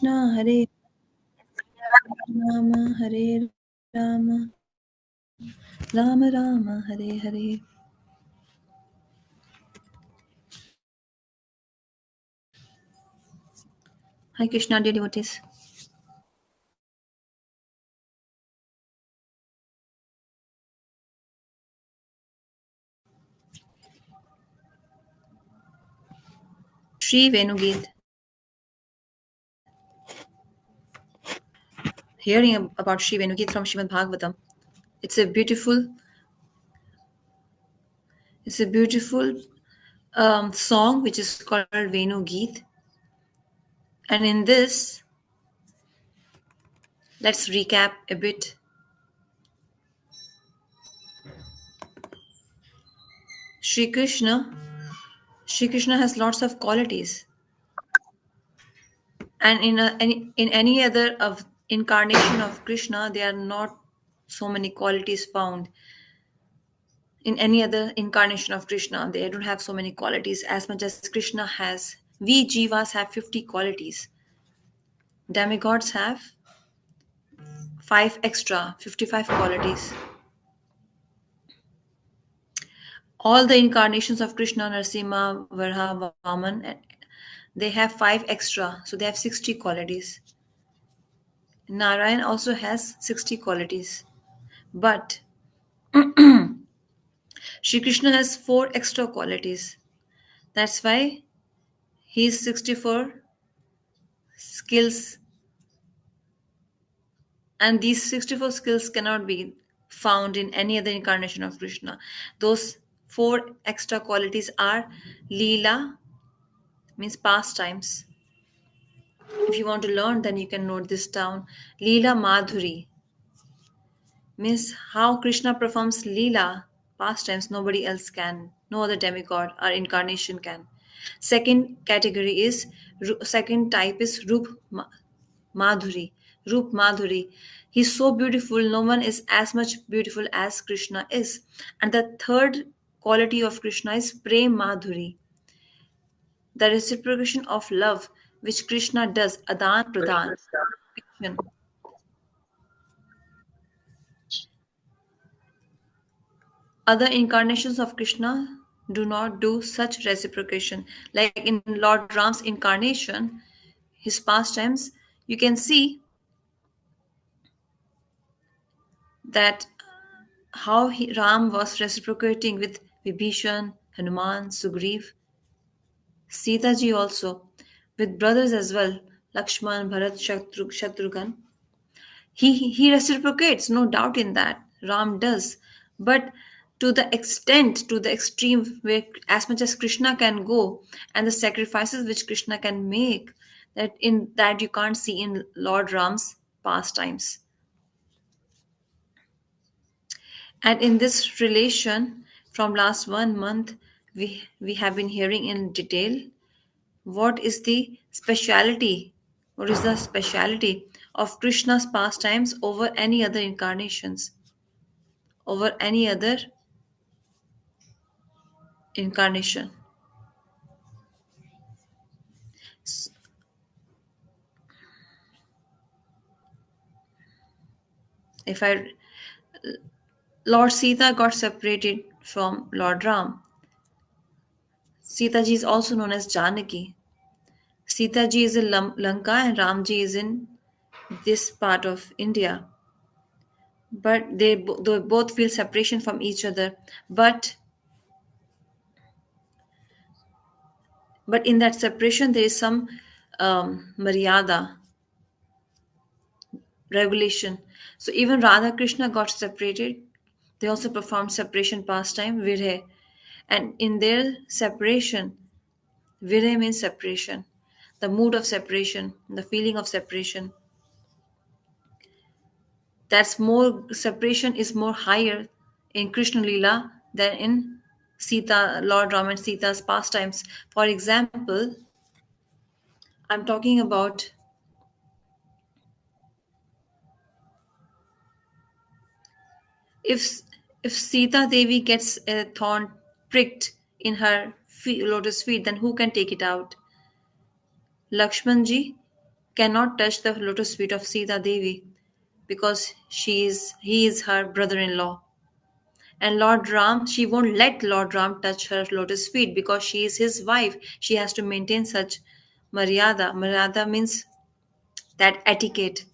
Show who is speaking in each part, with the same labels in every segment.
Speaker 1: Krishna, Hare Rama, Hare Rama, Rama Rama, Hare Hare. Hi Krishna, dear devotees. Sri VENU GEET. Hearing about Sri VENU GEET from Srimad Bhagavatam. It's a beautiful, it's a beautiful song which is called VENU GEET. And in this, let's recap a bit. Sri Krishna, Sri Krishna has lots of qualities, and in any other of incarnation of Krishna, there are not so many qualities found. In any other incarnation of Krishna, they don't have so many qualities as much as Krishna has. We jivas have 50 qualities. Demigods have 5 extra, 55 qualities. All the incarnations of Krishna, Narasimha, Varha, Vaman, they have 5 extra, so they have 60 qualities. Narayan also has 60 qualities. But Shri Krishna has 4 extra qualities. That's why his 64 skills, and these 64 skills cannot be found in any other incarnation of Krishna. Those 4 extra qualities are Leela, means pastimes. If you want to learn, then you can note this down. Leela Madhuri means how Krishna performs Leela, pastimes, nobody else can. No other demigod or incarnation can. Second type is Madhuri. Rup Madhuri. He's so beautiful, no one is as much beautiful as Krishna is. And the third quality of Krishna is Prem Madhuri, the reciprocation of love which Krishna does, Adan Pradan. Other incarnations of Krishna do not do such reciprocation. Like in Lord Ram's incarnation, his pastimes, you can see that how Ram was reciprocating with Vibhishan, Hanuman, Sugriv, Sita ji also, with brothers as well, Lakshman, Bharat, Shatrughan. He reciprocates, no doubt in that. Ram does. But to the extent, to the extreme, where as much as Krishna can go, and the sacrifices which Krishna can make, that you can't see in Lord Ram's pastimes. And in this relation, from last 1 month, we have been hearing in detail what is the speciality of Krishna's pastimes over any other incarnations, over any other incarnation. S- If I Lord Sita got separated from Lord Ram. Sita ji is also known as Janaki. Sita ji is in Lanka and Ram ji is in this part of India. But they both feel separation from each other. But in that separation there is some maryada, regulation. So even Radha Krishna got separated. They also performed separation pastime, Virhe. And in their separation, Virhe means separation, the mood of separation, the feeling of separation. That's more separation is more higher in Krishna Lila than in Sita, Lord Ram and Sita's pastimes. For example, I'm talking about if if Sita Devi gets a thorn pricked in her lotus feet, then who can take it out? Lakshman ji cannot touch the lotus feet of Sita Devi because he is her brother-in-law. And Lord Ram, she won't let Lord Ram touch her lotus feet because she is his wife. She has to maintain such maryada. Maryada means that etiquette.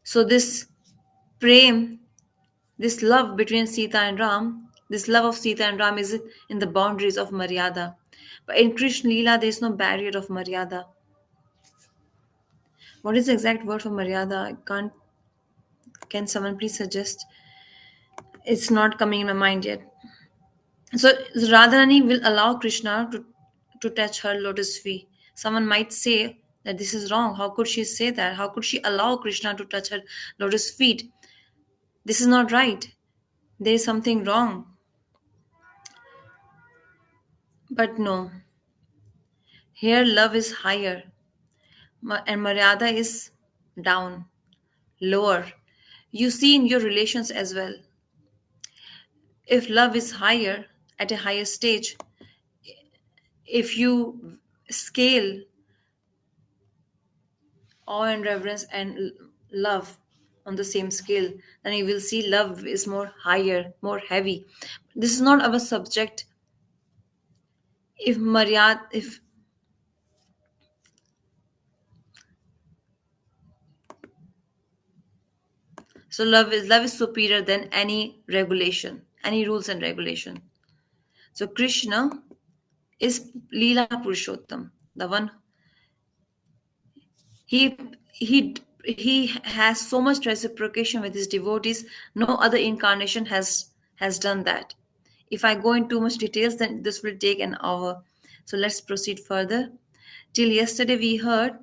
Speaker 1: So this prem, this love between Sita and Ram, this love of Sita and Ram is in the boundaries of Maryada. But in Krishna Leela, there is no barrier of Maryada. What is the exact word for Maryada? I can't. Can someone please suggest? It's not coming in my mind yet. So Radharani will allow Krishna to touch her lotus feet. Someone might say that this is wrong. How could she say that? How could she allow Krishna to touch her lotus feet? This is not right. There is something wrong. But no, here love is higher and Maryada is down, lower. You see in your relations as well. If love is higher at a higher stage, if you scale awe and reverence and love on the same scale, then you will see love is more higher, more heavy. This is not our subject. If Maryad, if so, love is superior than any regulation, any rules and regulation. So Krishna is Leela Purushottam, the one he he has so much reciprocation with his devotees. No other incarnation has done that. If I go in too much details, then this will take an hour. So let's proceed further. Till yesterday we heard,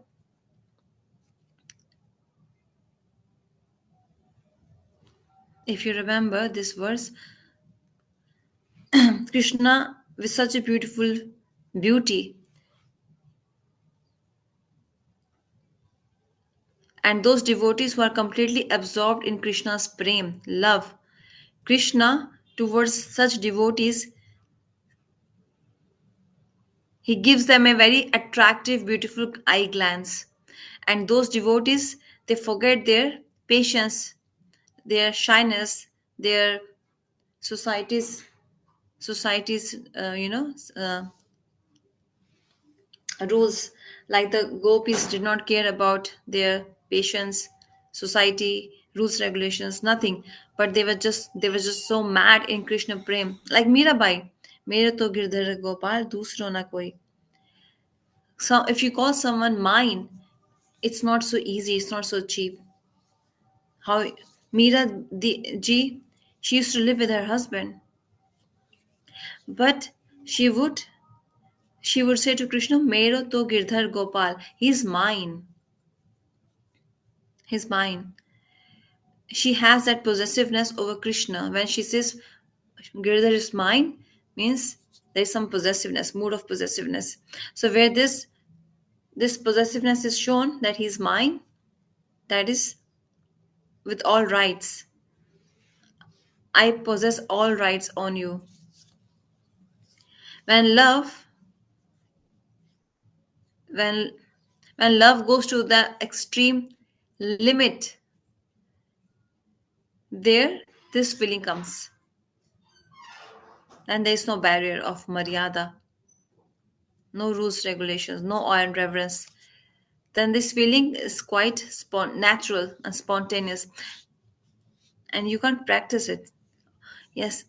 Speaker 1: if you remember this verse, Krishna with such a beautiful beauty, and those devotees who are completely absorbed in Krishna's prem, love. Krishna towards such devotees, he gives them a very attractive, beautiful eye glance. And those devotees, they forget their patience, their shyness, their society's rules. Like the gopis did not care about their patience, society, rules, regulations, nothing. But they were just so mad in Krishna prem. Like Mirabai, Mere to girdhar Gopal, dusro na koi. So if you call someone mine, it's not so easy, it's not so cheap. How Ji, she used to live with her husband, but she would she would say to Krishna, Mero to Girdhar Gopal, he's mine, he's mine. She has that possessiveness over Krishna. When she says Girdhar is mine, means there's some possessiveness, mood of possessiveness. So where this possessiveness is shown that he's mine, that is with all rights. I possess all rights on you. When love, when when love goes to the extreme limit, there this feeling comes, and there is no barrier of maryada, no rules, regulations, no awe and reverence. Then this feeling is quite natural and spontaneous, and you can't practice it. Yes,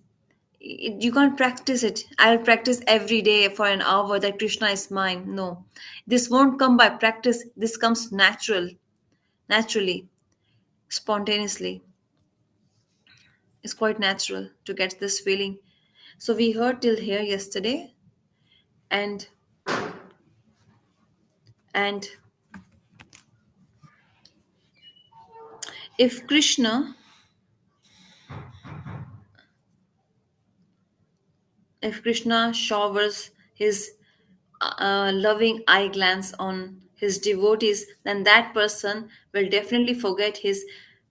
Speaker 1: you can't practice it. I'll practice every day for an hour that Krishna is mine. No, this won't come by practice. This comes naturally, spontaneously. It's quite natural to get this feeling. So we heard till here yesterday, and and if Krishna showers his loving eye glance on his devotees, then that person will definitely forget his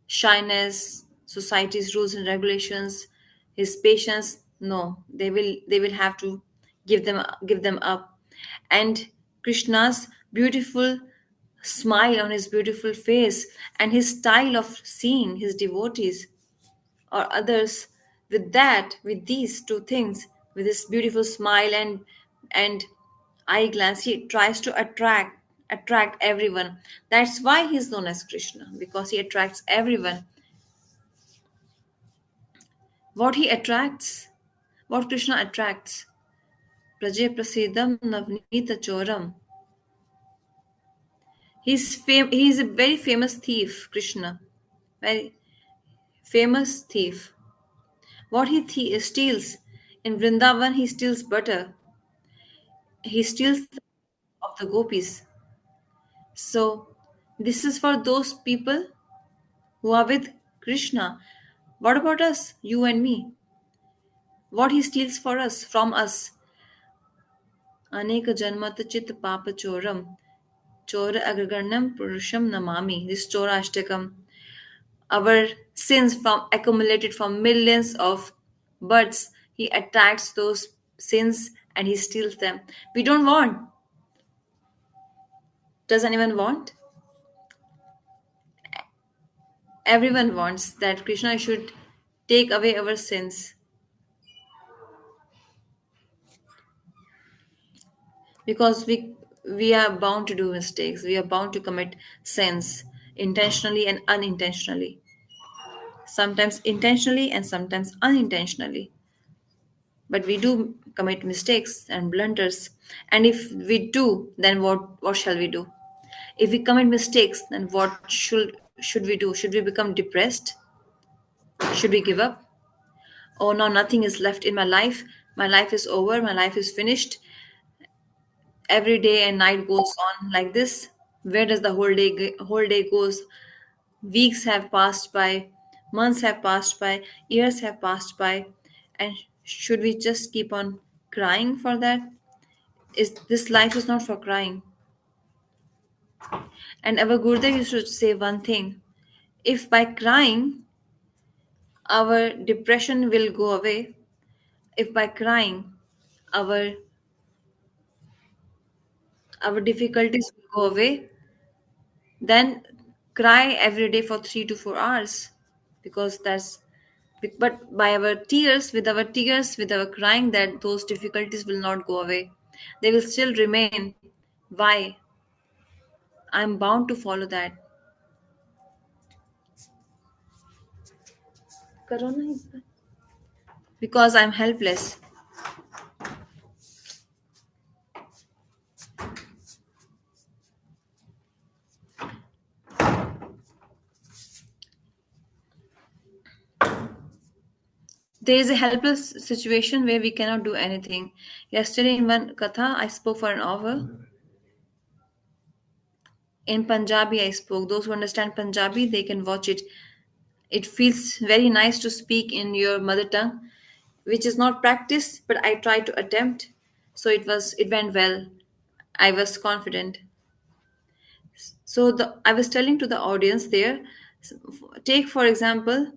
Speaker 1: shyness, society's rules and regulations, his patience. No, they will have to give them up. And Krishna's beautiful smile on his beautiful face, and his style of seeing his devotees or others. With that, with these two things, with his beautiful smile and eye glance, he tries to attract everyone. That's why he's known as Krishna, because he attracts everyone. What he attracts, what Krishna attracts, praje prasidam navnita choram. He's a very famous thief, Krishna, very famous thief. What he steals in Vrindavan, he steals butter. He steals of the gopis. So this is for those people who are with Krishna. What about us, you and me? What he steals for us, from us? Aneka janmat chit papa choram. Chora agragarnam purusham namami. This Chora Ashtakam. Our sins from accumulated from millions of births. He attacks those sins and he steals them. We don't want. Does anyone want? Everyone wants that Krishna should take away our sins, because we are bound to do mistakes. We are bound to commit sins intentionally and unintentionally. Sometimes intentionally and sometimes unintentionally. But we do commit mistakes and blunders. And if we do, then what shall we do? If we commit mistakes, then what should we do? Should we become depressed? Should we give up? Oh no, nothing is left in my life. My life is over. My life is finished. Every day and night goes on like this. Where does the whole day goes? Weeks have passed by, months have passed by, years have passed by, and should we just keep on crying for that? Is this life is not for crying? And our Gurudev used to say one thing: if by crying our depression will go away, if by crying our our difficulties will go away, then cry every day for 3 to 4 hours, because that's but by our tears, with our crying, that those difficulties will not go away. They will still remain. Why? I'm bound to follow that. Corona is bad. Because I'm helpless. There is a helpless situation where we cannot do anything. Yesterday in one katha, I spoke for an hour. In Punjabi, I spoke. Those who understand Punjabi, they can watch it. It feels very nice to speak in your mother tongue, which is not practiced, but I tried to attempt. So it went well. I was confident. So I was telling to the audience there, take for example,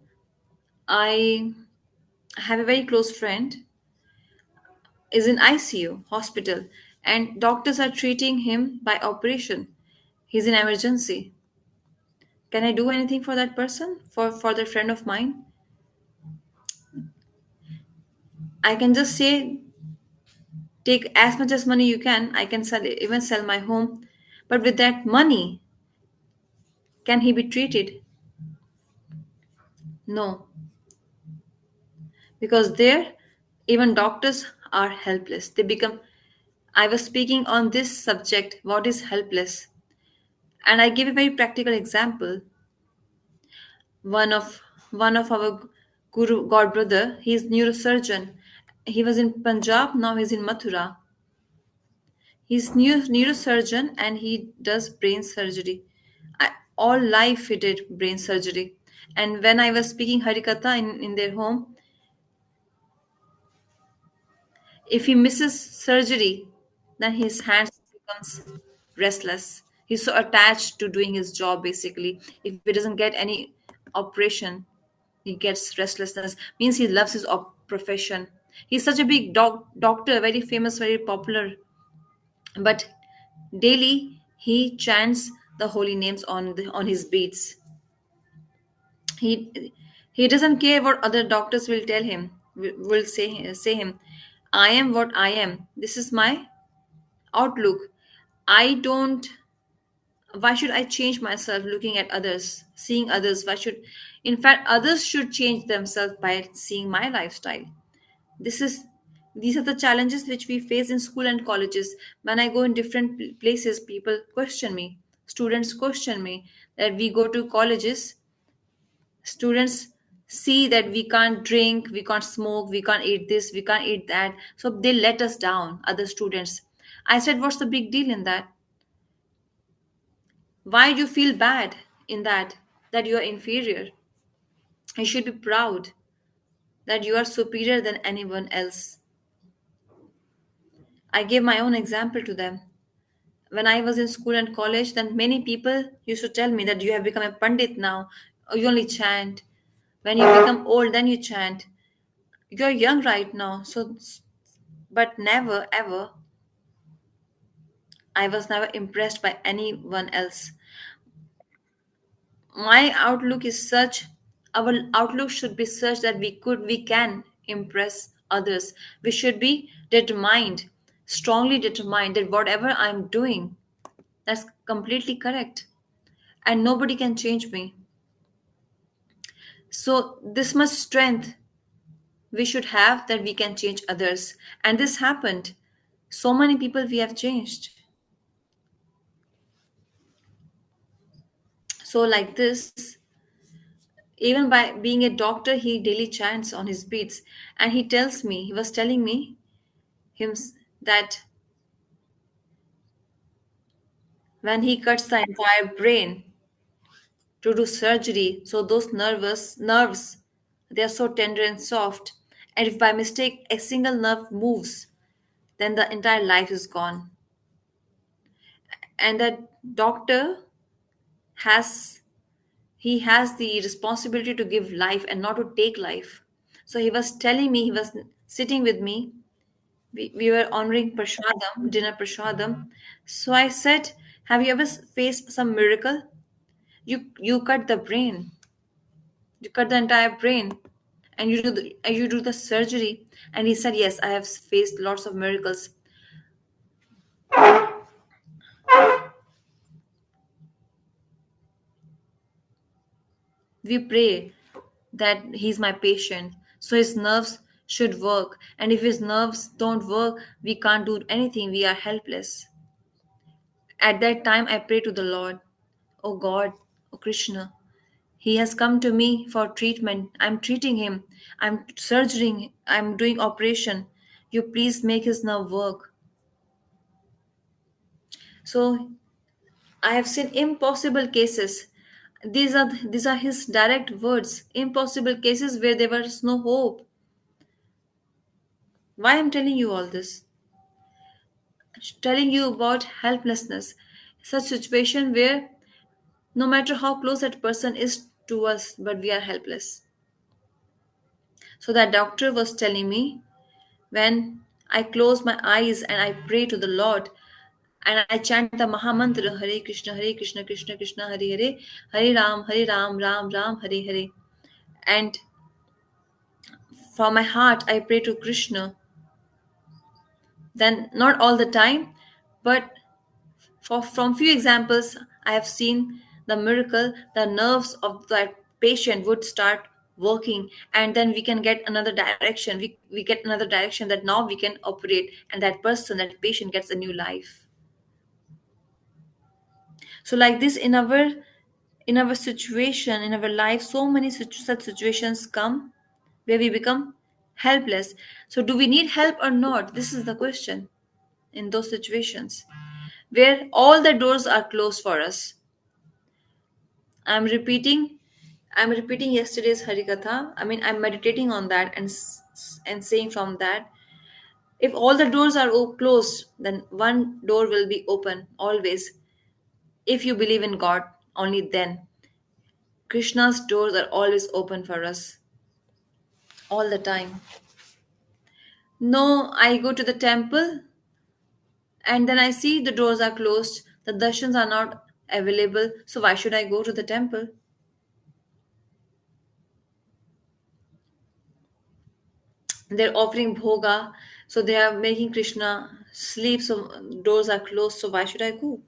Speaker 1: I have a very close friend is in ICU hospital, and doctors are treating him by operation. He's in emergency. Can I do anything for that person, for that friend of mine? I can just say, take as much as money you can. I can even sell my home, but with that money, can he be treated? No, because there, even doctors are helpless. They become. I was speaking on this subject, what is helpless, and I gave a very practical example. One of one of our guru god brother, he's neurosurgeon. He was in Punjab, now he's in Mathura. He's neurosurgeon and he does brain surgery. All life he did brain surgery. And when I was speaking Harikatha in their home, if he misses surgery, then his hands becomes restless. He's so attached to doing his job basically. If he doesn't get any operation, he gets restlessness. Means he loves his profession. He's such a big doctor, very famous, very popular. But daily he chants the holy names on his beads. He doesn't care what other doctors will tell him, will say him. I am what I am. This is my outlook. I don't. Why should I change myself looking at others, seeing others? Why should, in fact, others should change themselves by seeing my lifestyle. This is these are the challenges which we face in school and colleges. When I go in different places, people question me. Students question me that we go to colleges. Students see that we can't drink, we can't smoke, we can't eat this, we can't eat that. So they let us down, other students. I said, what's the big deal in that? Why do you feel bad in that you are inferior? You should be proud that you are superior than anyone else. I gave my own example to them. When I was in school and college, then many people used to tell me that you have become a pandit now, or you only chant. When you become old, then you chant. You're young right now, so but never ever, I was never impressed by anyone else. My outlook is such, our outlook should be such that we can impress others. We should be determined, strongly determined that whatever I'm doing, that's completely correct and nobody can change me. So this much strength we should have that we can change others, and this happened. So many people we have changed. So like this, even by being a doctor, he daily chants on his beats, and he was telling me him that when he cuts the entire brain to do surgery, so those nerves, they are so tender and soft, and if by mistake a single nerve moves, then the entire life is gone. And that doctor has he has the responsibility to give life and not to take life. So he was telling me, he was sitting with me, we were honoring prashadam, dinner prashadam. So I said, have you ever faced some miracle? You cut the brain, you cut the entire brain, and you do the surgery. And he said, yes, I have faced lots of miracles. We pray that he's my patient, so his nerves should work. And if his nerves don't work, we can't do anything. We are helpless. At that time, I pray to the Lord, oh God, oh Krishna. He has come to me for treatment. I'm treating him. I'm surgering. I'm doing operation. You please make his nerve work. So I have seen impossible cases. These are his direct words. Impossible cases where there was no hope. Why I'm telling you all this? Telling you about helplessness. Such situation where no matter how close that person is to us, but we are helpless. So that doctor was telling me, when I close my eyes and I pray to the Lord and I chant the Mahamantra, Hare Krishna, Krishna Krishna, Hare Hare, Hare Ram, Ram Ram, Hare Hare. And from my heart I pray to Krishna. Then not all the time, but from few examples, I have seen the miracle, the nerves of that patient would start working, and then we can get another direction. We get another direction that now we can operate, and that person, that patient gets a new life. So like this in our situation, in our life, so many such situations come where we become helpless. So do we need help or not? This is the question in those situations where all the doors are closed for us. I'm repeating. I'm repeating yesterday's Harikatha. I mean, I'm meditating on that and saying from that, if all the doors are closed, then one door will be open always. If you believe in God, only then. Krishna's doors are always open for us, all the time. No, I go to the temple and then I see the doors are closed. The darshans are not. available. So why should I go to the temple? They're offering bhoga, so they are making Krishna sleep, so doors are closed. So why should I go?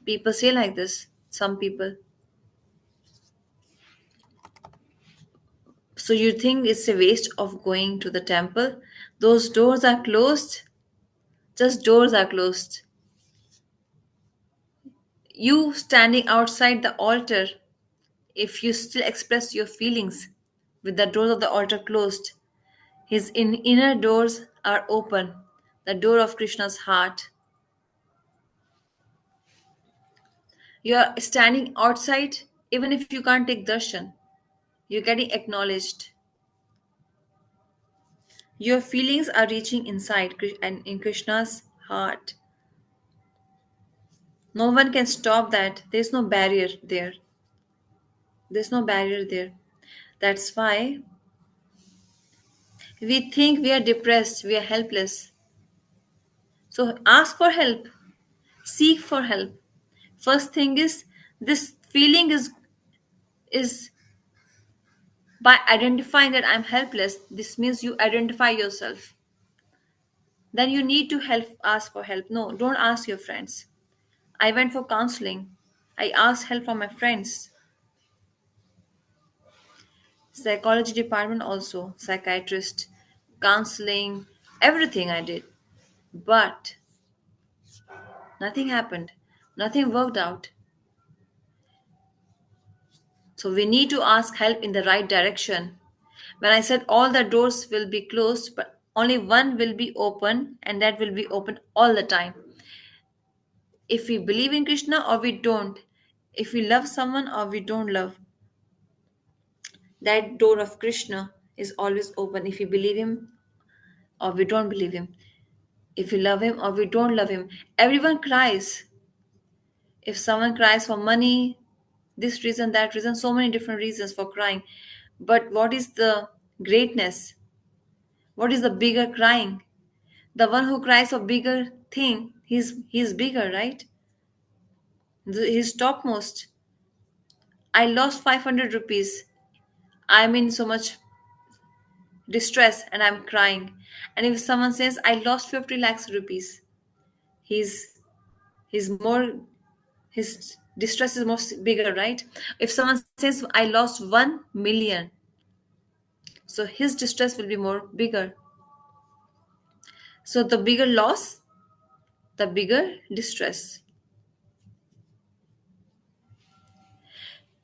Speaker 1: People say like this. Some people. So you think it's a waste of going to the temple? Those doors are closed. Just doors are closed. You standing outside the altar, if you still express your feelings with the doors of the altar closed, his inner doors are open, the door of Krishna's heart. You are standing outside, even if you can't take darshan, you're getting acknowledged. Your feelings are reaching inside and in Krishna's heart. No one can stop that. There's no barrier there. There's no barrier there. That's why we think we are depressed, we are helpless. So ask for help, seek for help. First thing is, this feeling is by identifying that I'm helpless. This means you identify yourself. Then you need to help, ask for help. No, don't ask your friends. I went for counseling. I asked help from my friends. Psychology department also, psychiatrist, counseling, everything I did. But nothing happened. Nothing worked out. So we need to ask help in the right direction. When I said all the doors will be closed, but only one will be open, and that will be open all the time. If we believe in Krishna or we don't, if we love someone or we don't love, that door of Krishna is always open. If we believe him or we don't believe him, if we love him or we don't love him, everyone cries. If someone cries for money, this reason, that reason, so many different reasons for crying. But what is the greatness? What is the bigger crying? The one who cries for bigger thing, he's bigger, right? He's topmost. I lost 500 rupees. I'm in so much distress and I'm crying. And if someone says I lost 50 lakhs rupees, he's he's more, his distress is more bigger, right? If someone says I lost 1 million, so his distress will be more bigger. So the bigger loss, the bigger distress.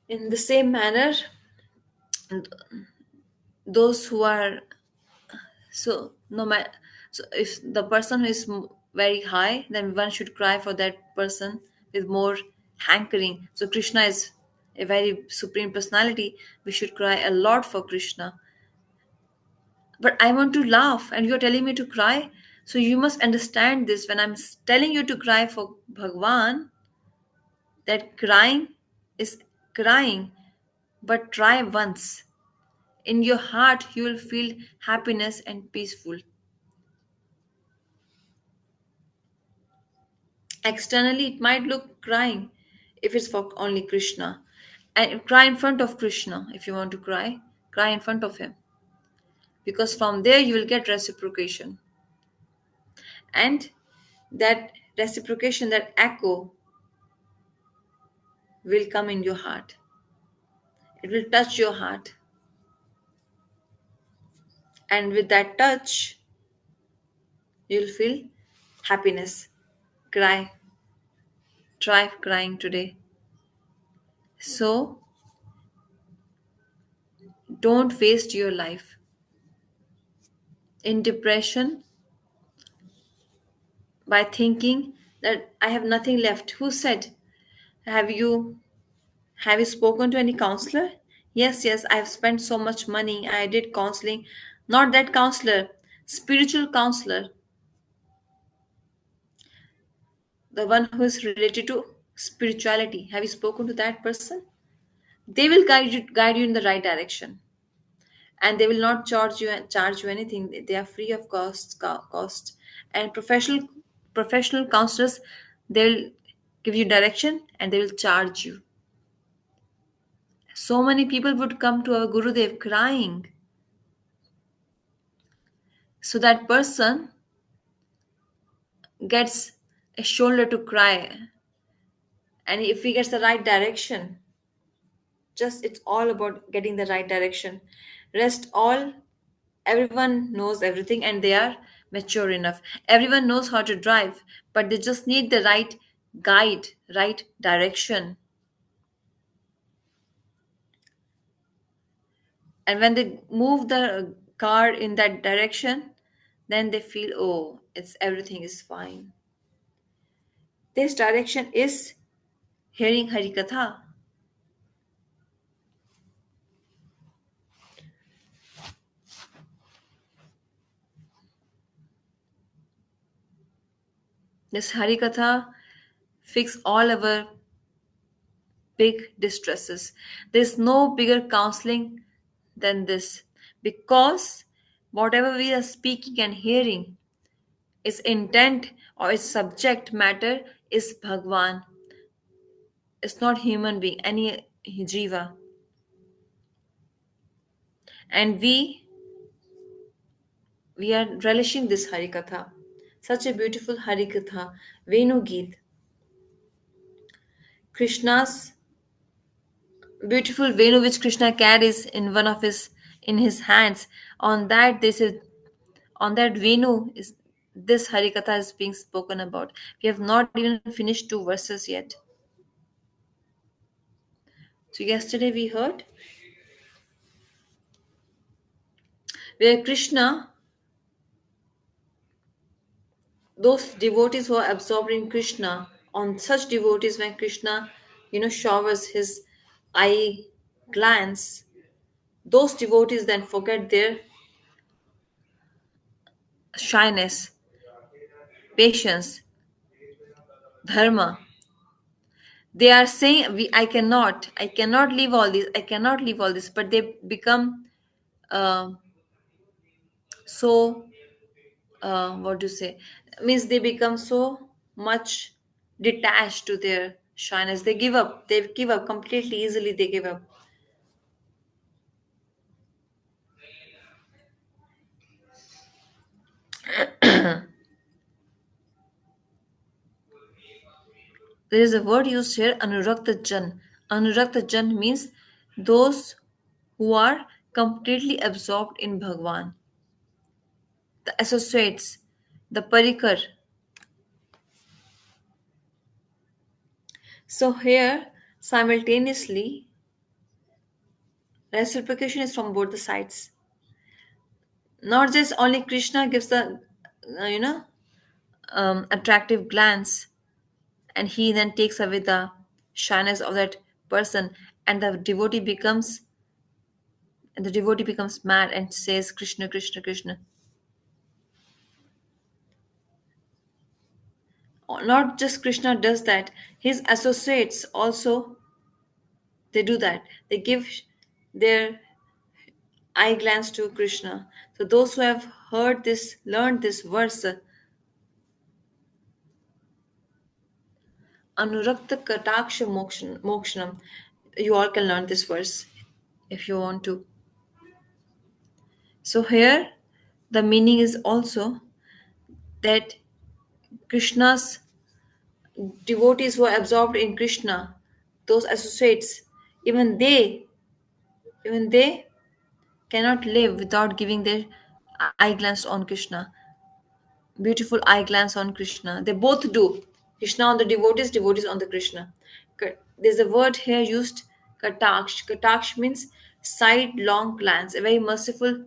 Speaker 1: In the same manner, those who are, so no matter, so if the person who is very high, then one should cry for that person with more hankering. So Krishna is a very supreme personality, we should cry a lot for Krishna. But I want to laugh and you're telling me to cry. So you must understand this, when I'm telling you to cry for Bhagwan, that crying is crying, but try once. In your heart you will feel happiness and peaceful. Externally it might look crying if it's for only Krishna. And cry in front of Krishna. If you want to cry, cry in front of him, because from there you will get reciprocation. And that reciprocation, that echo, will come in your heart. It will touch your heart. And with that touch, you'll feel happiness. Cry. Try crying today. So don't waste your life in depression by thinking that I have nothing left. Who said? Have you have you spoken to any counselor? Yes, yes, I've spent so much money. I did counseling. Not that counselor, spiritual counselor, the one who is related to spirituality. Have you spoken to that person? They will guide you in the right direction, and they will not charge you anything. They are free of cost. And professional counselors, they'll give you direction, and they will charge you. So many people would come to our Gurudev crying. So that person gets a shoulder to cry. And if he gets the right direction, just it's all about getting the right direction. Rest all, everyone knows everything and they are mature enough. Everyone knows how to drive, but they just need the right guide, right direction. And when they move the car in that direction, then they feel, oh, it's everything is fine. This direction is hearing Harikatha. This Harikatha fix all our big distresses. There's no bigger counseling than this, because whatever we are speaking and hearing, its intent or its subject matter is Bhagwan. It's not human being, any jiva. And we are relishing this Harikatha. Such a beautiful Harikatha, Venu Geet. Krishna's beautiful Venu which Krishna carries in his hands. On that this is on that Venu is this Harikatha is being spoken about. We have not even finished two verses yet. So yesterday we heard where Krishna, those devotees who are absorbed in Krishna, on such devotees when Krishna, showers his eye glance, those devotees then forget their shyness, patience, dharma. They are saying, I cannot leave all this, I cannot leave all this, but they become uh, so what do you say, means they become so much detached to their shyness. They give up completely easily, they give up. There is a word used here, anurakta jan. Anurakta jan means those who are completely absorbed in Bhagwan, the associates, the parikar. So here simultaneously reciprocation is from both the sides. Not just only Krishna gives the you know attractive glance, and he then takes away the shyness of that person, and the devotee becomes mad and says Krishna, Krishna, Krishna. Not just Krishna does that, his associates also, they do that. They give their eye glance to Krishna. So those who have heard this, learned this verse, Anurakta Kataksha Mokshanam, you all can learn this verse if you want to. So here the meaning is also that Krishna's devotees who are absorbed in Krishna, those associates, even they, even they cannot live without giving their eye glance on Krishna, beautiful eye glance on Krishna. They both do. Krishna on the devotees, devotees on the Krishna. There's a word here used, kataksh. Kataksh means sidelong glance, a very merciful,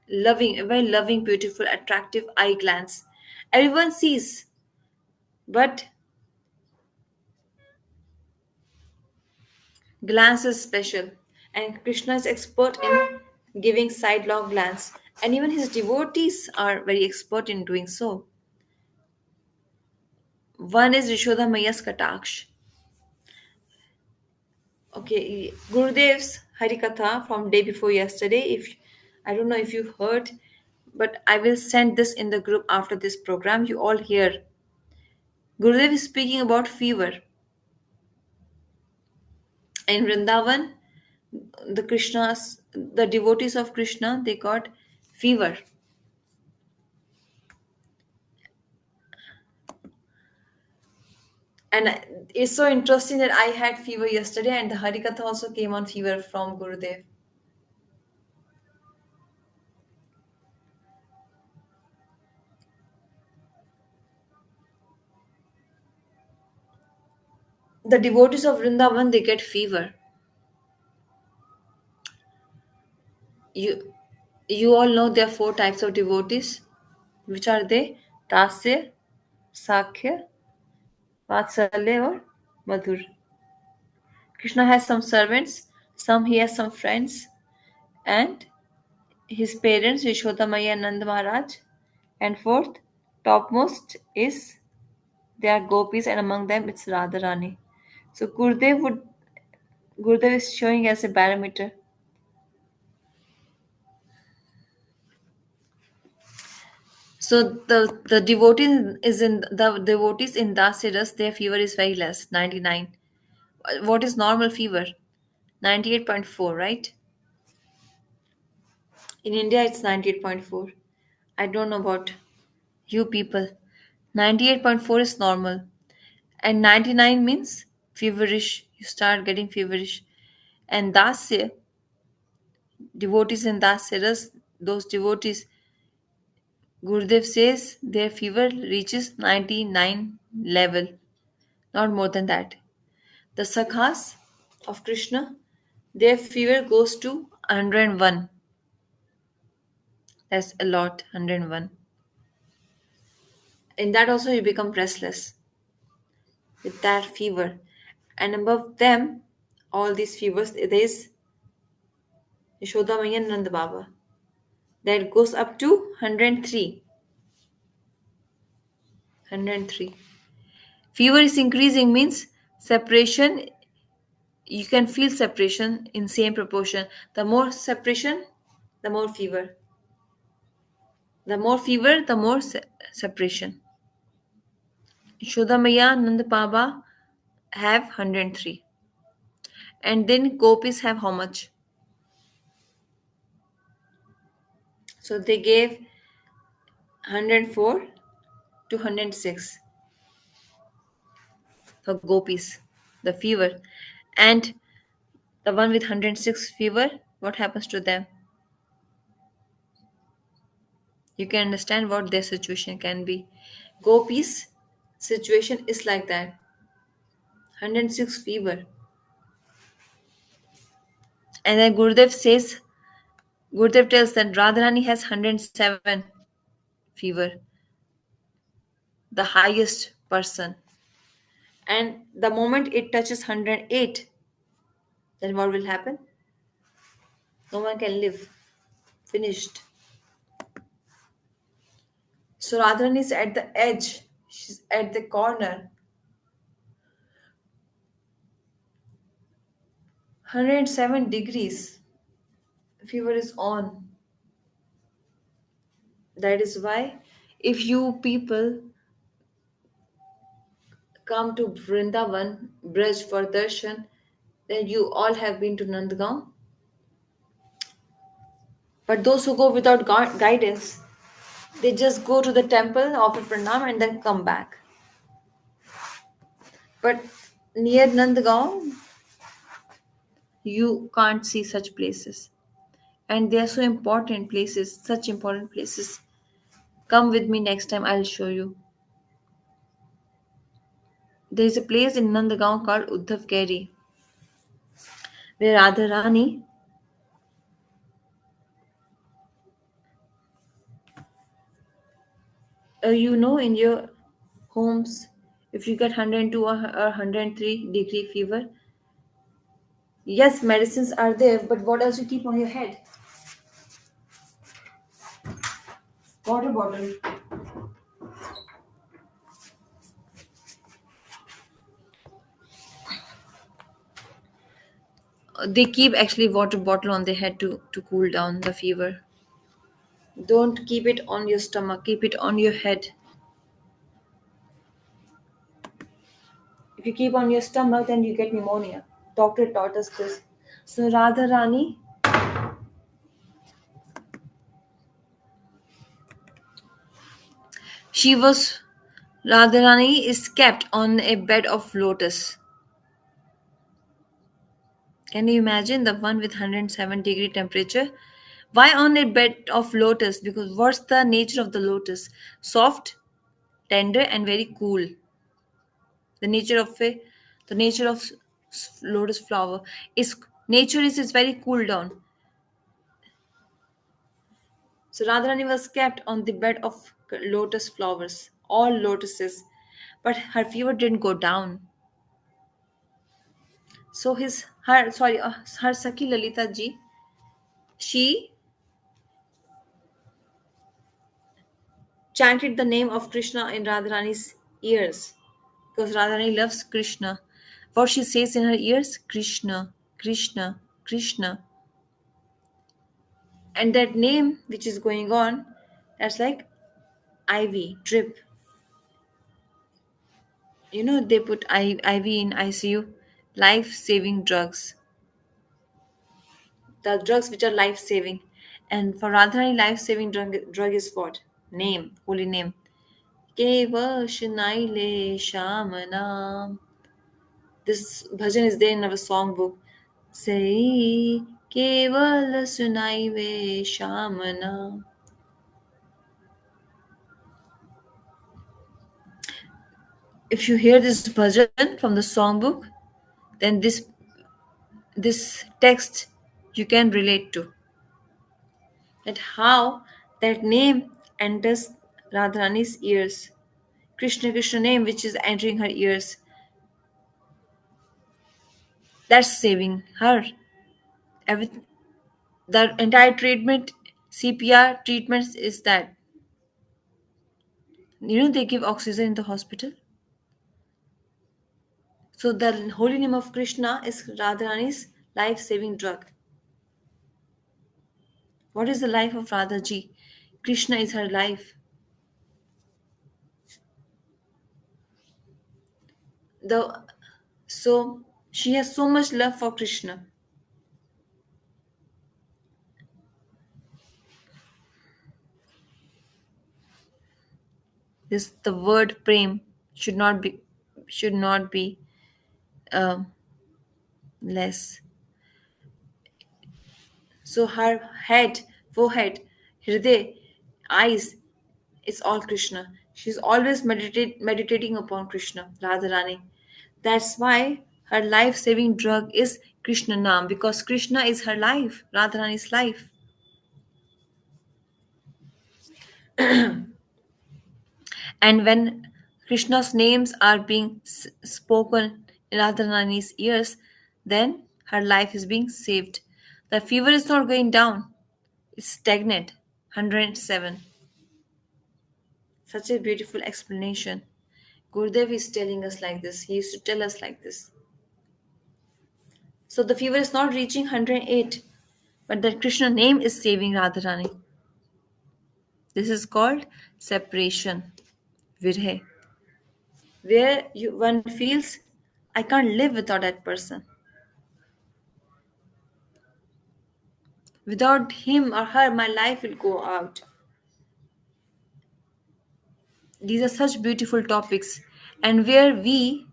Speaker 1: loving, a very loving, beautiful, attractive eye glance. Everyone sees, but glance is special. And Krishna is expert in giving sidelong glance. And even his devotees are very expert in doing so. One is Rishoda Mayya's Kataksh. Okay, Gurudev's Harikatha from day before yesterday. If I don't know if you heard, but I will send this in the group after this program. You all hear. Gurudev is speaking about fever. In Vrindavan, the devotees of Krishna, they got fever. And it's so interesting that I had fever yesterday, and the Harikatha also came on fever from Gurudev. The devotees of Vrindavan, they get fever. You, you all know there are four types of devotees. Which are they? Tasya, Sakhya, Vatsalya, or Madhur. Krishna has some servants, he has some friends, and his parents, Yashodamaya and Nand Maharaj. And fourth, topmost is they are gopis, and among them it's Radharani. So Gurudev is showing as a barometer. So the devotees in Dasiras, their fever is very less, 99. What is normal fever? 98.4, right? In India, it's 98.4. I don't know about you people. 98.4 is normal. And 99 means feverish. You start getting feverish. And Dasya, devotees in Dasyaras, those devotees, Gurudev says their fever reaches 99 level, not more than that. The Sakhas of Krishna, their fever goes to 101. That's a lot, 101. In that also you become restless with that fever. And above them, all these fevers, there is Yashodamaya and Nanda Baba. That goes up to 103. 103. Fever is increasing means separation. You can feel separation in same proportion. The more separation, the more fever. The more fever, the more separation. Yashodamaya and Nanda Baba have 103. And then gopis have how much? So they gave 104 to 106 for gopis, the fever. And the one with 106 fever, what happens to them? You can understand what their situation can be. Gopis' situation is like that, 106 fever. And then Gurudev tells that Radharani has 107 fever, the highest person. And the moment it touches 108, then what will happen? No one can live. Finished. So Radharani is at the edge. She's at the corner. 107 degrees. Fever is on. That is why if you people come to Vrindavan, Braj for darshan, then you all have been to Nandgaon. But those who go without guidance, they just go to the temple, offer pranam, and then come back. But near Nandgaon, you can't see such places. And they are so important places, such important places. Come with me next time, I'll show you. There is a place in Nandgaon called Uddhav Keri, where Radharani, in your homes, if you get 102 or 103-degree fever, yes, medicines are there, but what else you keep on your head? Water bottle. They keep actually water bottle on their head to cool down the fever. Don't keep it on your stomach, keep it on your head. If you keep on your stomach, then you get pneumonia. Doctor taught us this. So Radharani, she was Radharani is kept on a bed of lotus. Can you imagine the one with 107-degree temperature? Why on a bed of lotus? Because what's the nature of the lotus? Soft, tender, and very cool. The nature of a, the nature of lotus flower is nature is it's very cool down. So Radharani was kept on the bed of lotus flowers, all lotuses, but her fever didn't go down. So her Sakhi Lalita ji, she chanted the name of Krishna in Radharani's ears because Radharani loves Krishna. What she says in her ears, Krishna, Krishna, Krishna, and that name which is going on, that's like IV drip. They put IV in ICU, life saving drugs, the drugs which are life saving. And for Radharani, life saving drug is what? Name, holy name. Keval Shinaile Sham Naam. This bhajan is there in our songbook. Say Keval Sunaive Sham Naam. If you hear this bhajan from the songbook, then this text you can relate to. That how that name enters Radharani's ears. Krishna Krishna name which is entering her ears. That's saving her. Every, the entire treatment, CPR treatments is that. They give oxygen in the hospital. So the holy name of Krishna is Radharani's life-saving drug. What is the life of Radhaji? Krishna is her life. The so she has so much love for Krishna. This the word prem should not be um, less. So her head, forehead, hriday, eyes, it's all Krishna. She's always meditating upon Krishna, Radharani. That's why her life-saving drug is Krishna Nam, because Krishna is her life, Radharani's life. And when Krishna's names are being spoken in Radharani's ears, then her life is being saved. The fever is not going down, it's stagnant. 107. Such a beautiful explanation. Gurudev is telling us like this. He used to tell us like this. So the fever is not reaching 108, but the Krishna name is saving Radharani. This is called separation, virhe, where one feels, I can't live without that person. Without him or her, my life will go out. These are such beautiful topics, and where we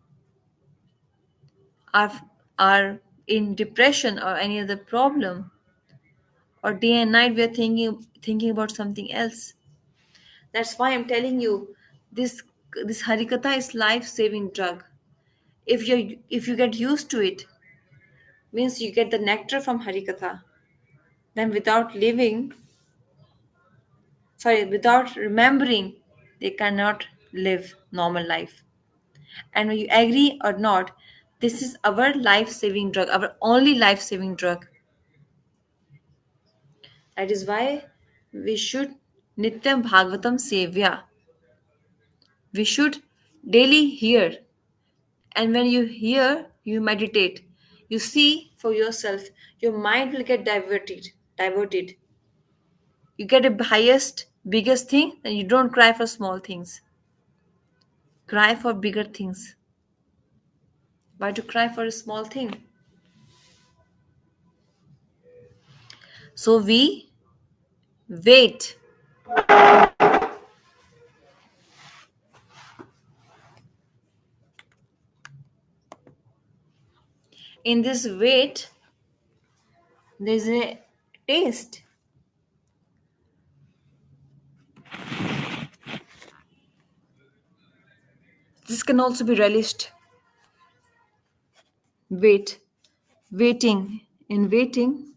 Speaker 1: are are in depression or any other problem, or day and night we are thinking about something else. That's why I'm telling you, this harikatha is life saving drug. If you get used to it, means you get the nectar from harikatha, then without remembering, they cannot live normal life. And when you agree or not, this is our life saving drug, our only life saving drug. That is why we should nityam bhagavatam sevya. We should daily hear. And when you hear, you meditate. You see for yourself, your mind will get diverted. You get a highest, biggest thing, and you don't cry for small things. Cry for bigger things. Why to cry for a small thing? So we wait. In this wait, there's a taste. This can also be relished. Wait, waiting. In waiting,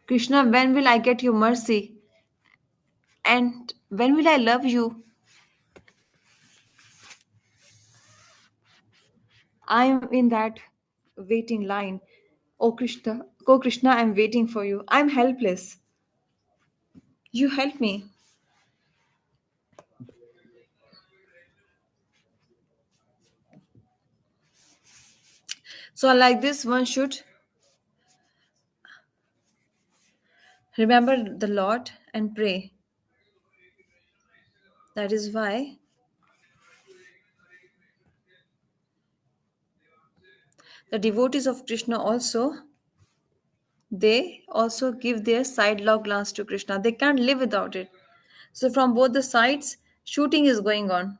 Speaker 1: Krishna, when will I get your mercy? And when will I love you? I am in that waiting line. Oh Krishna, I'm waiting for you. I'm helpless. You help me. So, like this, one should remember the Lord and pray. That is why the devotees of Krishna also, they also give their sidelong glance to Krishna. They can't live without it. So, from both the sides, shooting is going on.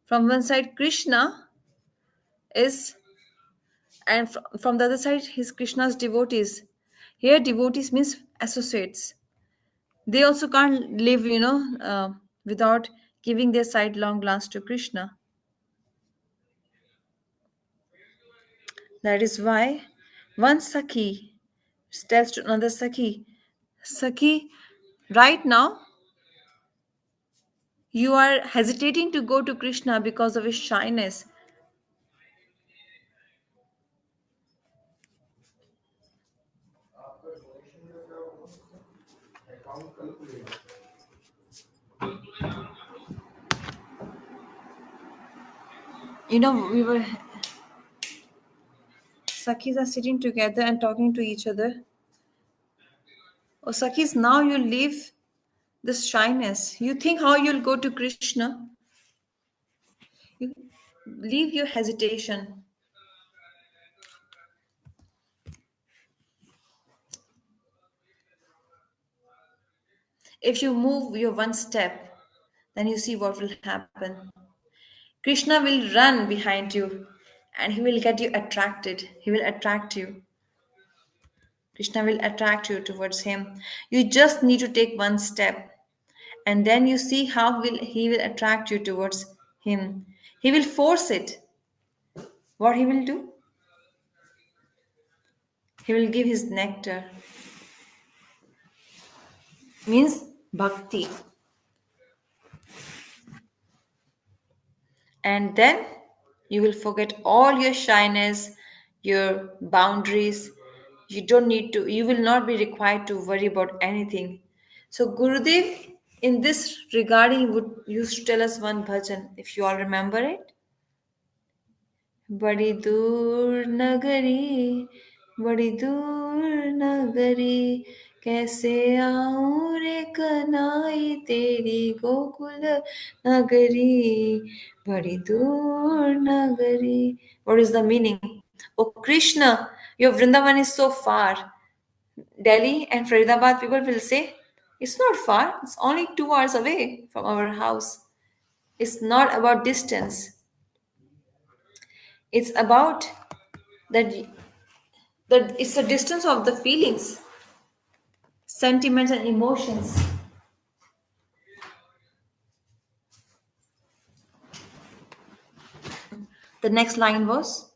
Speaker 1: From one side, Krishna is, and from the other side, his Krishna's devotees. Here, devotees means associates. They also can't live, without giving their sidelong glance to Krishna. That is why one Sakhi tells to another Sakhi, Sakhi, right now you are hesitating to go to Krishna because of his shyness. We were Sakhis are sitting together and talking to each other. Oh, Sakhis, now you leave this shyness. You think how you'll go to Krishna? You leave your hesitation. If you move your one step, then you see what will happen. Krishna will run behind you and he will get you attracted. He will attract you. Krishna will attract you towards him. You just need to take one step and then you see how will he will attract you towards him. He will force it. What he will do? He will give his nectar. Means bhakti. And then you will forget all your shyness, your boundaries. You will not be required to worry about anything. So Gurudev, in this regarding, would used to tell us one bhajan, if you all remember it. बड़ी दूर नगरी बड़ी दूर नगरी कैसे आऊं रे कनाई तेरी गोकुल नगरी बड़ी दूर nagari. What is the meaning? Oh Krishna, your Vrindavan is so far. Delhi and Faridabad people will say, it's not far, it's only 2 hours away from our house. It's not about distance, it's about that it's the distance of the feelings, sentiments, and emotions. The next line was,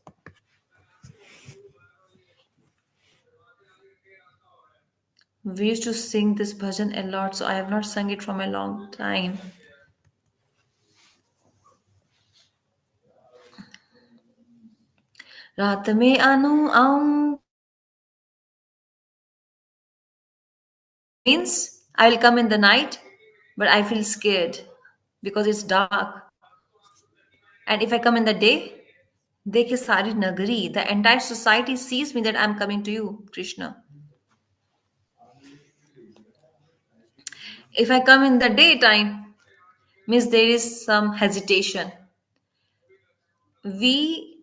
Speaker 1: we used to sing this bhajan a lot, so I have not sung it from a long time. रात में आनू आऊं means I will come in the night, but I feel scared because it's dark. And if I come in the day, dekhe sari nagari, the entire society sees me that I'm coming to you, Krishna. If I come in the daytime, means there is some hesitation. we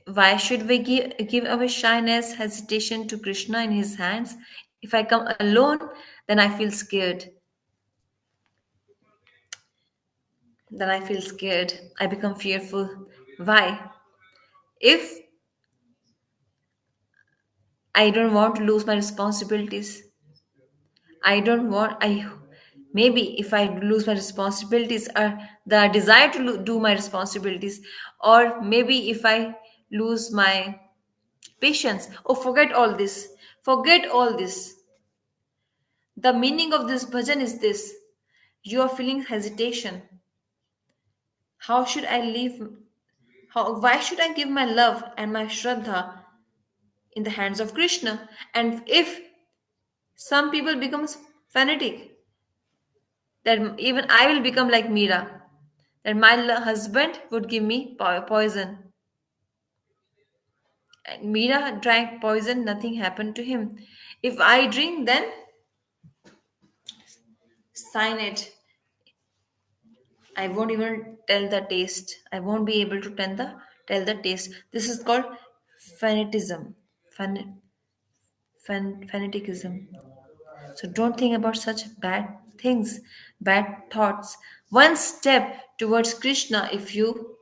Speaker 1: why should we give our shyness, hesitation to Krishna in his hands? If I come alone, then I feel scared. Then I feel scared. I become fearful. Why? If I don't want to lose my responsibilities, I don't want, I maybe if I lose my responsibilities or the desire to do my responsibilities, or maybe if I lose my patience, oh, forget all this. Forget all this. The meaning of this bhajan is this: you are feeling hesitation. How should I leave? Why should I give my love and my shraddha in the hands of Krishna? And if some people becomes fanatic, that even I will become like Meera, that my husband would give me poison. And Meera drank poison, nothing happened to him. If I drink, then sign it. I won't even tell the taste. I won't be able to tell the taste. This is called fanatism. Fan, fanaticism. So don't think about such bad things, bad thoughts. One step towards Krishna, if you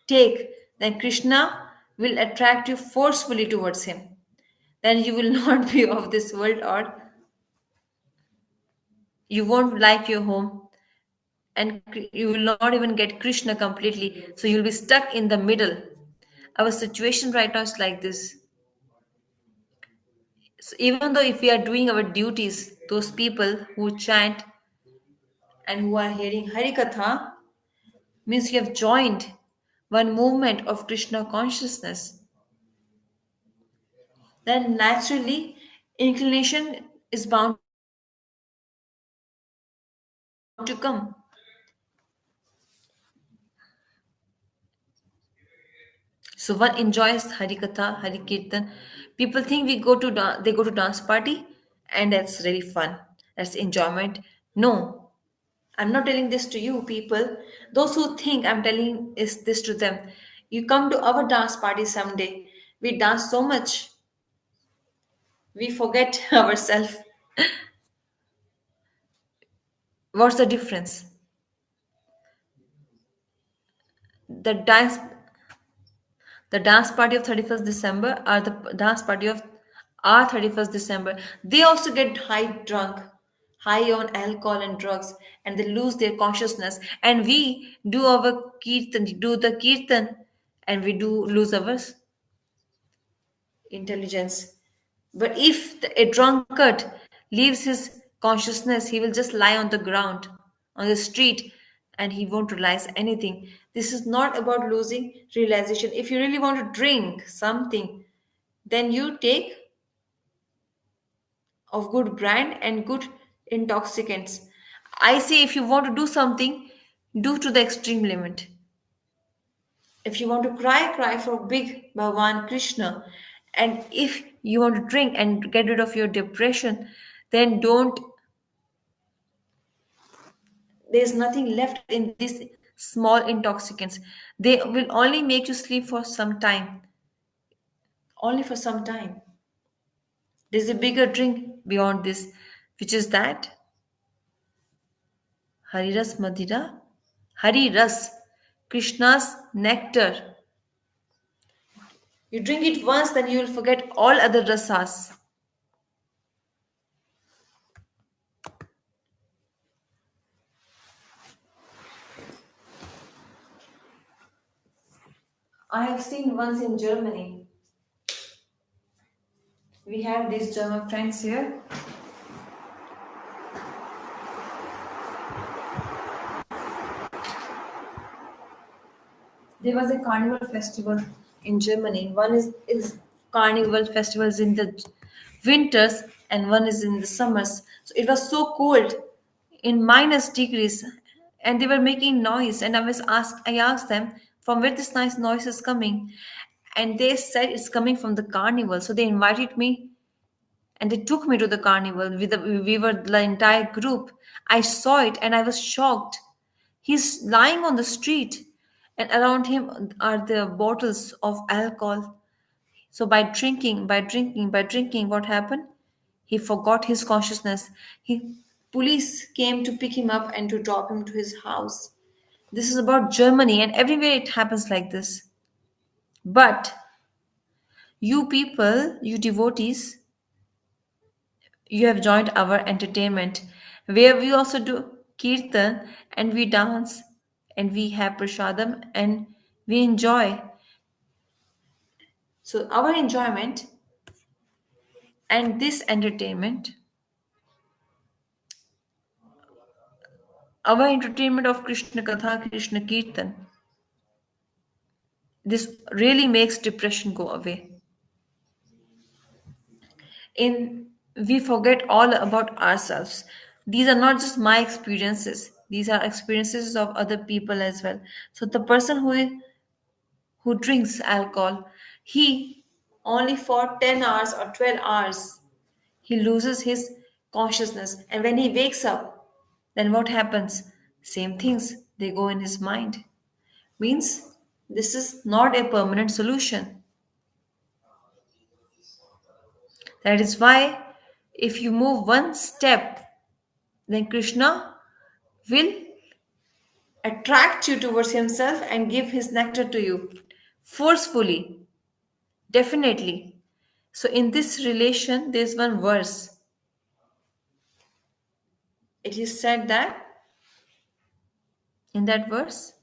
Speaker 1: take, then Krishna will attract you forcefully towards him. Then you will not be of this world, or you won't like your home, and you will not even get Krishna completely. So you'll be stuck in the middle. Our situation right now is like this. So even though if we are doing our duties, those people who chant and who are hearing Harikatha means you have joined one movement of Krishna consciousness. Then naturally, inclination is bound to come. So one enjoys Harikatha, Harikirtan. People think they go to dance party, and that's really fun. That's enjoyment. No, I'm not telling this to you people. Those who think I'm telling is this to them. You come to our dance party someday. We dance so much, we forget ourselves. What's the difference? The dance party of 31st December or the dance party of our 31st December. They also get high drunk, high on alcohol and drugs, and they lose their consciousness. And we do our kirtan, do the kirtan, and we do lose our intelligence. But if a drunkard leaves his consciousness, he will just lie on the ground, on the street, and he won't realize anything. This is not about losing realization. If you really want to drink something, then you take of good brand and good intoxicants. I say if you want to do something, do to the extreme limit. If you want to cry, cry for big Bhagwan Krishna. And if you want to drink and get rid of your depression, then don't, there's nothing left in these small intoxicants. They will only make you sleep for some time, only for some time. There's a bigger drink beyond this, which is that Hariras Madhira, Hariras, Krishna's nectar. You drink it once, then you will forget all other rasas. I have seen once in Germany. We have these German friends here. There was a carnival festival in Germany. One is carnival festivals in the winters and one is in the summers. So it was so cold in minus degrees and they were making noise and I asked them from where this nice noise is coming and they said it's coming from the carnival. So they invited me and they took me to the carnival we were the entire group. I saw it and I was shocked. He's lying on the street and around him are the bottles of alcohol. So by drinking, what happened? He forgot his consciousness. Police came to pick him up and to drop him to his house. This is about Germany, and everywhere it happens like this. But you people, you devotees, you have joined our entertainment, where we also do kirtan and we dance and we have prasadam and we enjoy. So our enjoyment and this entertainment, our entertainment of Krishna Katha, Krishna Kirtan, this really makes depression go away. In We forget all about ourselves. These are not just my experiences. These are experiences of other people as well. So the person who drinks alcohol, he only for 10 hours or 12 hours, he loses his consciousness. And when he wakes up, then what happens? Same things, they go in his mind. Means this is not a permanent solution. That is why if you move one step, then Krishna will attract you towards himself and give his nectar to you forcefully, definitely. So in this relation, there's one verse. It is said that in that verse,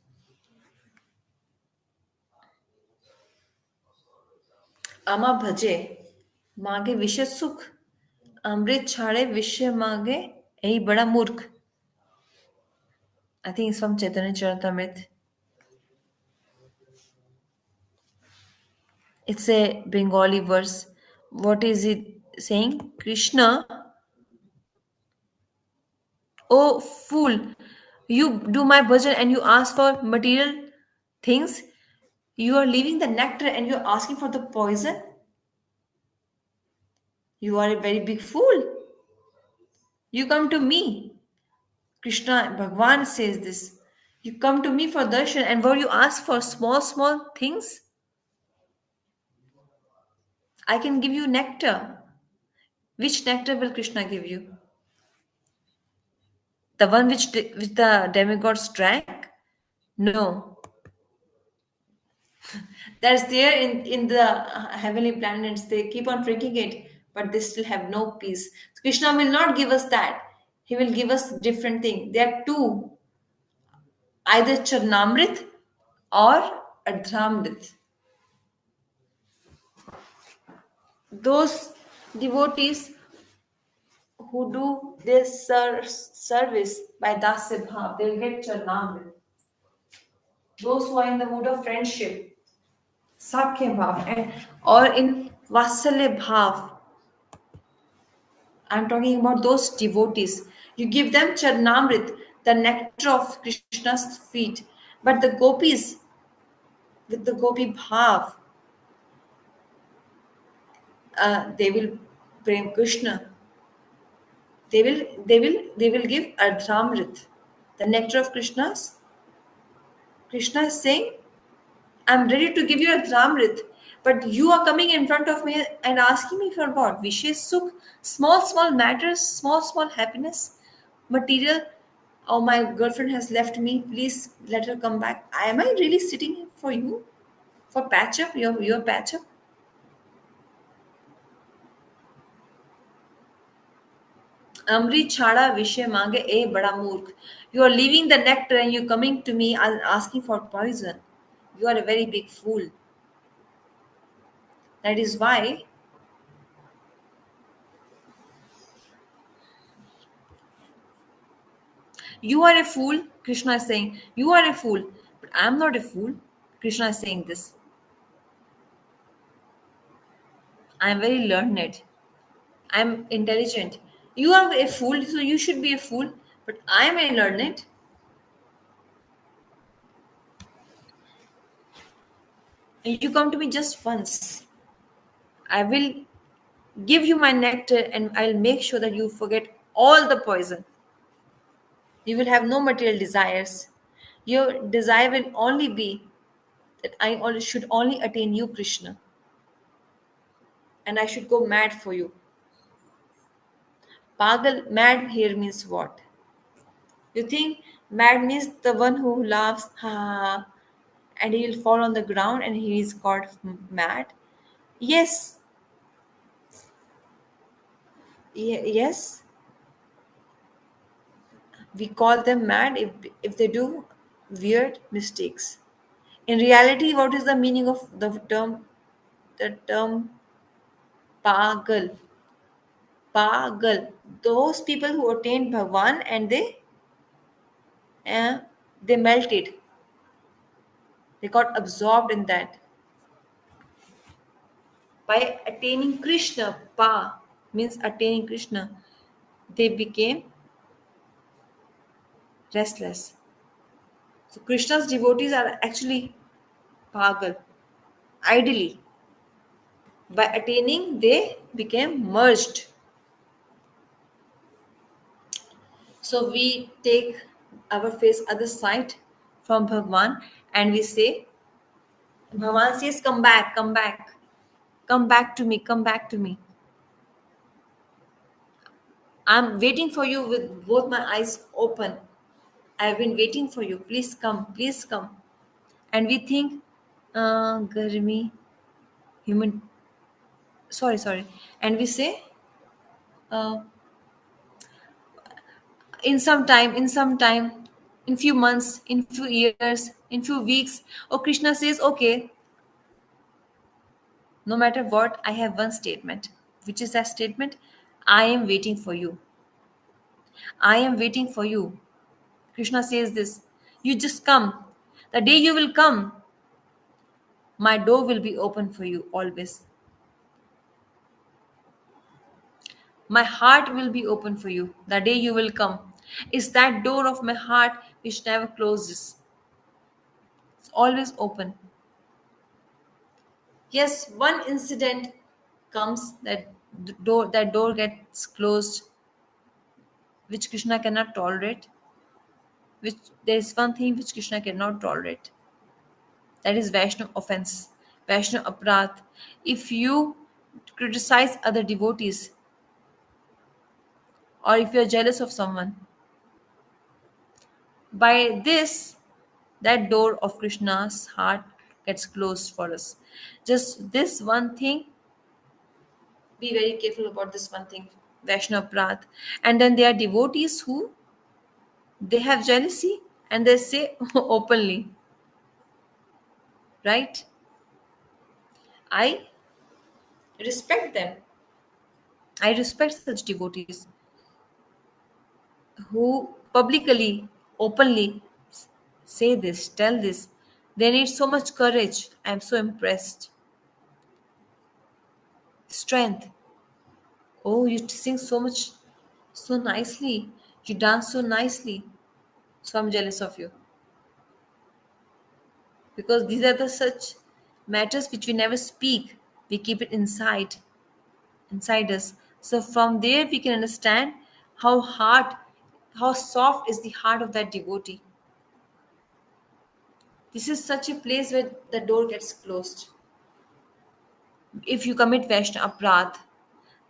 Speaker 1: Ama bhaje, मांगे विषय सुख, अमृत छाड़े विषय मांगे यही बड़ा मूर्ख. I think it's from Chaitanya Charitamrita. It's a Bengali verse. What is it saying? Krishna, oh fool, you do my bhajan and you ask for material things. You are leaving the nectar and you're asking for the poison. You are a very big fool. You come to me. Krishna Bhagwan says this. You come to me for darshan and what you ask for small, small things, I can give you nectar. Which nectar will Krishna give you? The one which the demigods drank? No. That's there in the heavenly planets. They keep on drinking it, but they still have no peace. Krishna will not give us that. He will give us different thing. There are two, either Charnamrit or Adramrit. Those devotees who do this service by Dasya Bhav, they'll get Charnamrit. Those who are in the mood of friendship, Sakhya Bhav, or in Vatsalya Bhav, I'm talking about those devotees. You give them Charnamrit, the nectar of Krishna's feet. But the gopis, with the gopi bhav, they will prem Krishna. They will give Ardhamrit, the nectar of Krishna's. Krishna is saying, I'm ready to give you Ardhamrit, but you are coming in front of me and asking me for what? Vishesh Sukh, small, small matters, small, small happiness, material. Oh, my girlfriend has left me. Please let her come back. Am I really sitting here for you? For patch up? Your patch up? Amri chada vishay mange a bada murk. You are leaving the nectar and you coming to me and asking for poison. You are a very big fool. That is why you are a fool. Krishna is saying, you are a fool. But I am not a fool. Krishna is saying this. I am very learned. I am intelligent. You are a fool, so you should be a fool. But I am a learned. And you come to me just once. I will give you my nectar and I'll make sure that you forget all the poison. You will have no material desires. Your desire will only be that I only should only attain you, Krishna, and I should go mad for you. Pagal, mad here means what? You think mad means the one who laughs, ha ha ha, and he will fall on the ground and he is called mad? Yes, yes, we call them mad if they do weird mistakes. In reality, what is the meaning of the term pagal? Pagal. Those people who attained Bhagwan and uh, they melted. They got absorbed in that. By attaining Krishna, Pa means attaining Krishna, they became restless. So Krishna's devotees are actually pagal. Ideally, by attaining, they became merged. So we take our face other side from Bhagwan and we say, Bhagwan says, come back, come back to me, come back to me. I'm waiting for you with both my eyes open. I've been waiting for you. Please come, please come. And we think, Garmi, human, sorry. And we say, uh, in some time, in few months, in few years, in few weeks. Oh, Krishna says, okay, no matter what, I have one statement. Which is that statement? I am waiting for you. I am waiting for you. Krishna says this. You just come. The day you will come, my door will be open for you always. My heart will be open for you. The day you will come. It's that door of my heart which never closes. It's always open. Yes, one incident comes that that door gets closed, which Krishna cannot tolerate. Which there is one thing which Krishna cannot tolerate. That is Vaishnav offense, Vaishnav aparadh. If you criticize other devotees, or if you are jealous of someone, by this, that door of Krishna's heart gets closed for us. Just this one thing, be very careful about this one thing, Vaishnav aparadh. And then there are devotees who they have jealousy and they say openly, right? I respect them. I respect such devotees who publicly, openly say this, tell this. They need so much courage. I am so impressed. Strength. Oh, you sing so much, so nicely. You dance so nicely. So I'm jealous of you. Because these are the such matters which we never speak. We keep it inside us. So from there we can understand how hard, how soft is the heart of that devotee. This is such a place where the door gets closed. If you commit Vaishnav aparadh,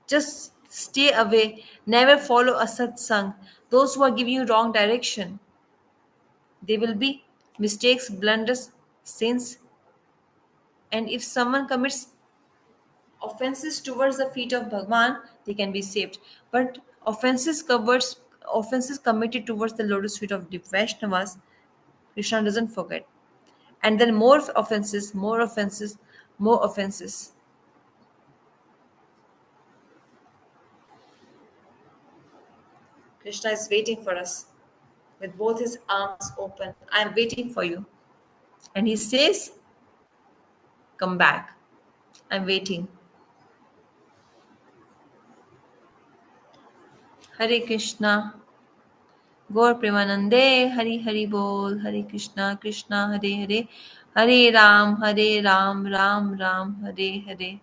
Speaker 1: just stay away. Never follow a satsang. Those who are giving you wrong direction, they will be mistakes, blunders, sins. And if someone commits offenses towards the feet of Bhagwan, they can be saved. But offenses committed towards the lotus feet of the Vaishnavas, Krishna doesn't forget. And then more offenses, more offenses, more offenses. Krishna is waiting for us with both his arms open. I am waiting for you. And he says, come back. I'm waiting. Hare Krishna. Gaur Premanande, Hari Hari Bol, Hare Krishna, Krishna Hare Hare, Hare Ram, Ram Ram, Hare Hare.